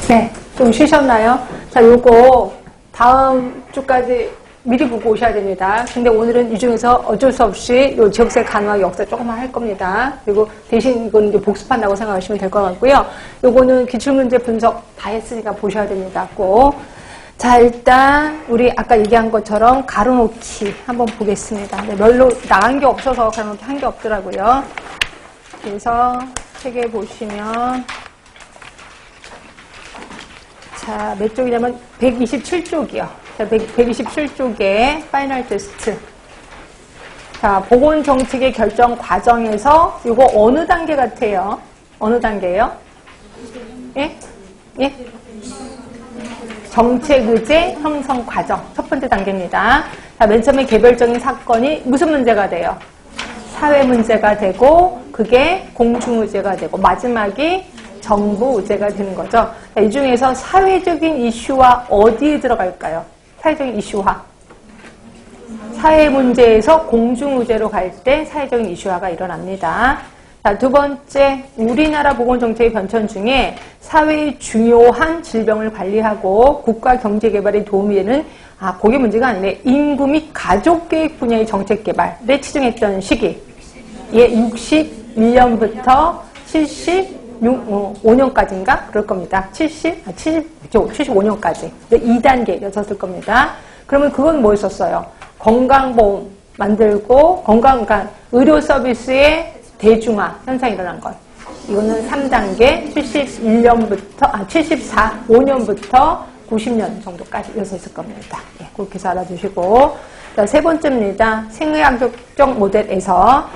네, 좀 쉬셨나요? 자, 요거 다음 주까지 미리 보고 오셔야 됩니다. 근데 오늘은 이 중에서 어쩔 수 없이 요 지역세 간호학 역사 조금만 할 겁니다. 그리고 대신 이거는 이제 복습한다고 생각하시면 될 것 같고요. 요거는 기출문제 분석 다 했으니까 보셔야 됩니다. 꼭. 자, 일단 우리 아까 얘기한 것처럼 가로놓기 한번 보겠습니다. 네, 별로 나간 게 없어서 가로놓기 한 게 없더라고요. 그래서 책에 보시면 자, 몇 쪽이냐면 127쪽이요. 자, 127쪽에 파이널 테스트. 자, 보건정책의 결정 과정에서 이거 어느 단계 같아요? 어느 단계예요? 예? 예? 정책의제 형성 과정. 첫 번째 단계입니다. 자, 맨 처음에 개별적인 사건이 무슨 문제가 돼요? 사회 문제가 되고, 그게 공중의제가 되고, 마지막이 정부 의제가 되는 거죠. 자, 이 중에서 사회적인 이슈화 어디에 들어갈까요? 사회적인 이슈화. 사회 문제에서 공중 의제로 갈 때 사회적인 이슈화가 일어납니다. 자, 두 번째, 우리나라 보건정책의 변천 중에 사회의 중요한 질병을 관리하고 국가 경제 개발에 도움이 되는 그게 문제가 아니네. 인구 및 가족 계획 분야의 정책 개발에 치중했던 시기. 예, 61년부터 75년까지인가? 그럴 겁니다. 75년까지. 2단계였었을 겁니다. 그러면 그건 뭐였었어요? 건강보험 만들고, 그러니까 의료 서비스의 대중화 현상이 일어난 것. 이거는 3단계, 5년부터 90년 정도까지였었을 겁니다. 예, 그렇게 해서 알아두시고. 자, 세 번째입니다. 생의학적 모델에서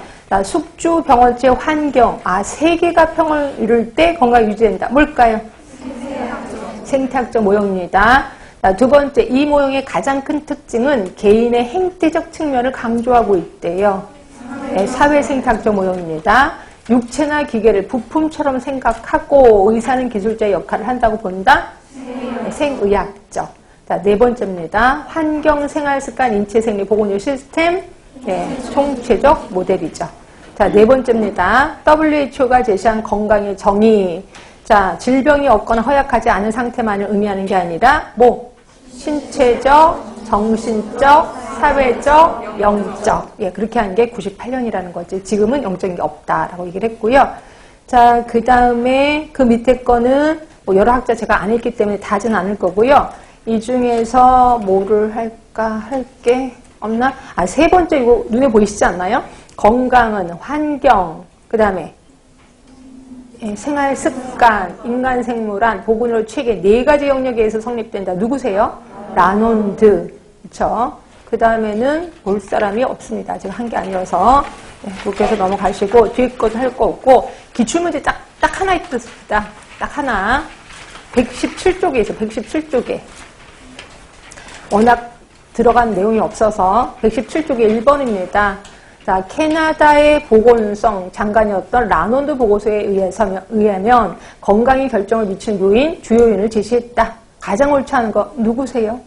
숙주 병원체 환경, 세계가 평을 이룰 때 건강이 유지된다. 뭘까요? 생태학적 모형입니다. 자, 두 번째, 이 모형의 가장 큰 특징은 개인의 행태적 측면을 강조하고 있대요. 네, 사회생태학적 모형입니다. 육체나 기계를 부품처럼 생각하고 의사는 기술자의 역할을 한다고 본다. 네, 생의학적. 자, 네 번째입니다. 환경, 생활습관, 인체, 생리, 보건의료 시스템, 네, 총체적 모델이죠. 자, 네 번째입니다. WHO가 제시한 건강의 정의. 자, 질병이 없거나 허약하지 않은 상태만을 의미하는 게 아니라 신체적, 정신적, 사회적, 영적. 예, 그렇게 한 게 98년이라는 거지. 지금은 영적인 게 없다라고 얘기를 했고요. 자, 그 다음에 그 밑에 거는 여러 학자 제가 안 했기 때문에 다 하진 않을 거고요. 이 중에서 뭐를 할까 할 게 없나? 세 번째 이거 눈에 보이시지 않나요? 건강은 환경, 그 다음에 생활 습관, 인간 생물학, 보건의료 체계 4가지 영역에서 성립된다. 누구세요? 라논드. 그쵸? 그 다음에는 볼 사람이 없습니다. 제가 한 게 아니어서. 네, 그렇게 해서 넘어가시고, 뒤에 것도 할 거 없고, 기출문제 딱 하나 있습니다. 딱 하나. 117쪽에 있어요. 117쪽에. 워낙 들어간 내용이 없어서 117쪽에 1번입니다. 자, 캐나다의 보건성 장관이었던 라논드 보고서에 의하면 건강이 결정을 미친 주요 요인을 제시했다. 가장 옳지 않은 거 누구세요?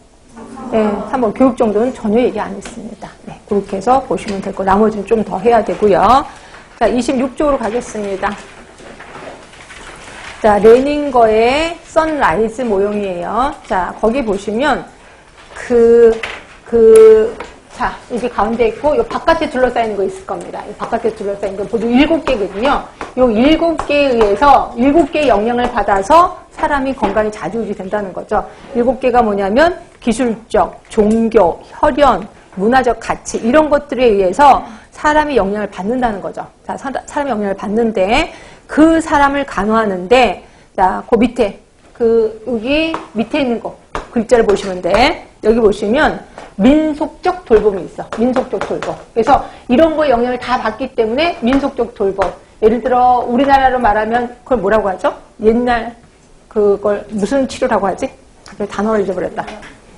네, 3번 교육 정도는 전혀 얘기 안 했습니다. 네, 그렇게 해서 보시면 될 거. 나머지는 좀 더 해야 되고요. 자, 26쪽으로 가겠습니다. 자, 레닝거의 선라이즈 모형이에요. 자, 거기 보시면 자, 여기 가운데 있고, 요 바깥에 둘러싸이는 거 있을 겁니다. 이 바깥에 둘러싸이는 거 모두 7개거든요. 요 7개에 의해서 7개의 영향을 받아서 사람이 건강이 좌지우지 된다는 거죠. 7개가 뭐냐면 기술적, 종교, 혈연, 문화적 가치 이런 것들에 의해서 사람이 영향을 받는다는 거죠. 자, 사람이 영향을 받는데 그 사람을 간호하는데 자, 그 밑에 여기 밑에 있는 거 글자를 보시면 돼. 여기 보시면 민속적 돌봄이 있어. 민속적 돌봄. 그래서 이런 거에 영향을 다 받기 때문에 민속적 돌봄. 예를 들어 우리나라로 말하면 그걸 뭐라고 하죠? 옛날 그걸 무슨 치료라고 하지? 갑자기 단어를 잊어버렸다.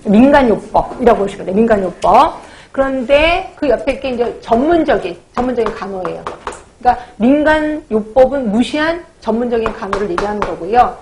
민간요법이라고 보시면 돼. 민간요법. 그런데 그 옆에 게 이제 전문적인 간호예요. 그러니까 민간요법은 무시한 전문적인 간호를 얘기하는 거고요.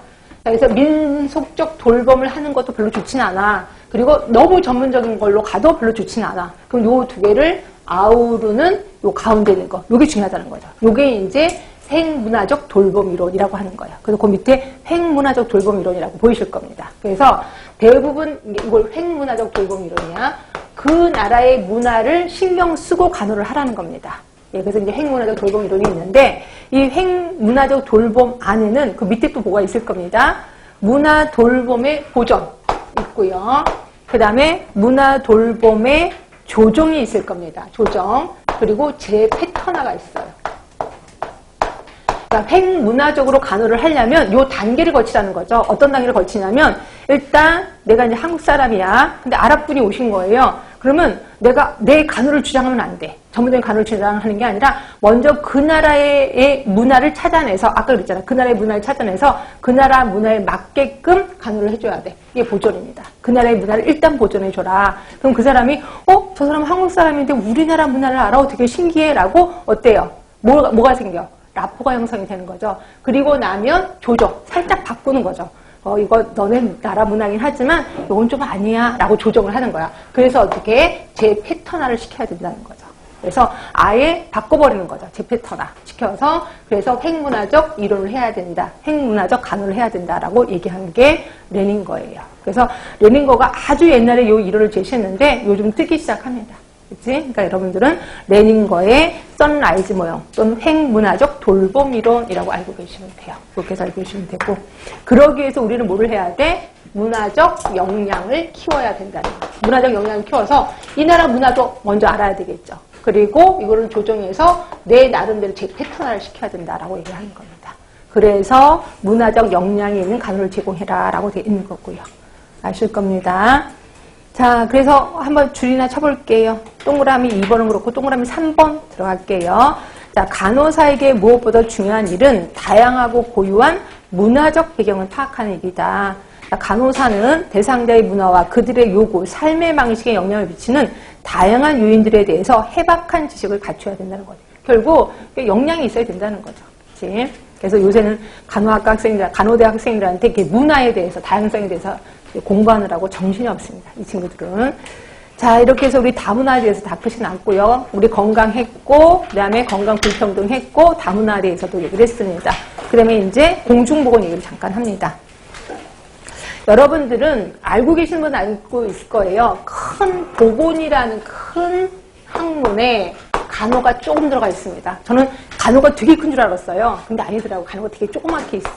그래서 민속적 돌봄을 하는 것도 별로 좋진 않아. 그리고 너무 전문적인 걸로 가도 별로 좋진 않아. 그럼 요 두 개를 아우르는 요 가운데 있는 거. 요게 중요하다는 거죠. 요게 이제 횡문화적 돌봄 이론이라고 하는 거예요. 그래서 그 밑에 횡문화적 돌봄 이론이라고 보이실 겁니다. 그래서 대부분 이걸 횡문화적 돌봄 이론이야. 그 나라의 문화를 신경 쓰고 간호를 하라는 겁니다. 예, 그래서 이제 횡문화적 돌봄 이론이 있는데 이 횡문화적 돌봄 안에는 그 밑에 또 뭐가 있을 겁니다. 문화 돌봄의 보정 있고요. 그 다음에 문화 돌봄의 조정이 있을 겁니다. 조정. 그리고 재패턴화가 있어요. 그러니까 횡문화적으로 간호를 하려면 요 단계를 거치라는 거죠. 어떤 단계를 거치냐면 일단 내가 이제 한국 사람이야. 근데 아랍 분이 오신 거예요. 그러면 내가 내 간호를 주장하면 안 돼. 전문적인 간호를 주장하는 게 아니라 먼저 그 나라의 문화를 찾아내서 아까 그랬잖아. 그 나라의 문화를 찾아내서 그 나라 문화에 맞게끔 간호를 해줘야 돼. 이게 보존입니다. 그 나라의 문화를 일단 보존해줘라. 그럼 그 사람이 저 사람 한국 사람인데 우리나라 문화를 알아? 되게 신기해 라고 어때요? 뭐가 생겨? 라포가 형성이 되는 거죠. 그리고 나면 조정, 살짝 바꾸는 거죠. 이거 너네 나라 문화긴 하지만 이건 좀 아니야 라고 조정을 하는 거야. 그래서 어떻게 재패턴화를 시켜야 된다는 거죠. 그래서 아예 바꿔버리는 거죠. 재패턴화 시켜서 그래서 횡문화적 이론을 해야 된다. 횡문화적 간호를 해야 된다라고 얘기한 게 레닝거예요. 그래서 레닝거가 아주 옛날에 이 이론을 제시했는데 요즘 뜨기 시작합니다. 그치? 그러니까 여러분들은 레닝거의 선라이즈 모형 또는 횡문화적 돌봄 이론이라고 알고 계시면 돼요. 그렇게 해서 알고 계시면 되고 그러기 위해서 우리는 뭐를 해야 돼? 문화적 역량을 키워야 된다는 거예요. 문화적 역량을 키워서 이 나라 문화도 먼저 알아야 되겠죠. 그리고 이거를 조정해서 내 나름대로 재패턴화를 시켜야 된다라고 얘기하는 겁니다. 그래서 문화적 역량이 있는 간호를 제공해라 라고 되어 있는 거고요. 아실 겁니다. 자, 그래서 한번 줄이나 쳐볼게요. 동그라미 2번은 그렇고 동그라미 3번 들어갈게요. 자, 간호사에게 무엇보다 중요한 일은 다양하고 고유한 문화적 배경을 파악하는 일이다. 자, 간호사는 대상자의 문화와 그들의 요구, 삶의 방식에 영향을 미치는 다양한 요인들에 대해서 해박한 지식을 갖춰야 된다는 거죠. 결국 역량이 있어야 된다는 거죠. 그치? 그래서 요새는 간호학과 학생들, 간호대 학생들한테 이렇게 문화에 대해서, 다양성에 대해서 공부하느라고 정신이 없습니다. 이 친구들은. 자, 이렇게 해서 우리 다문화에 대해서 다 끝이 났고요. 우리 건강했고, 그 다음에 건강 불평등 했고, 다문화에 대해서도 얘기를 했습니다. 그 다음에 이제 공중보건 얘기를 잠깐 합니다. 여러분들은 알고 계신 분 알고 있을 거예요. 큰 보건이라는 큰 학문에 간호가 조금 들어가 있습니다. 저는 간호가 되게 큰 줄 알았어요. 근데 아니더라고. 간호가 되게 조그맣게 있어.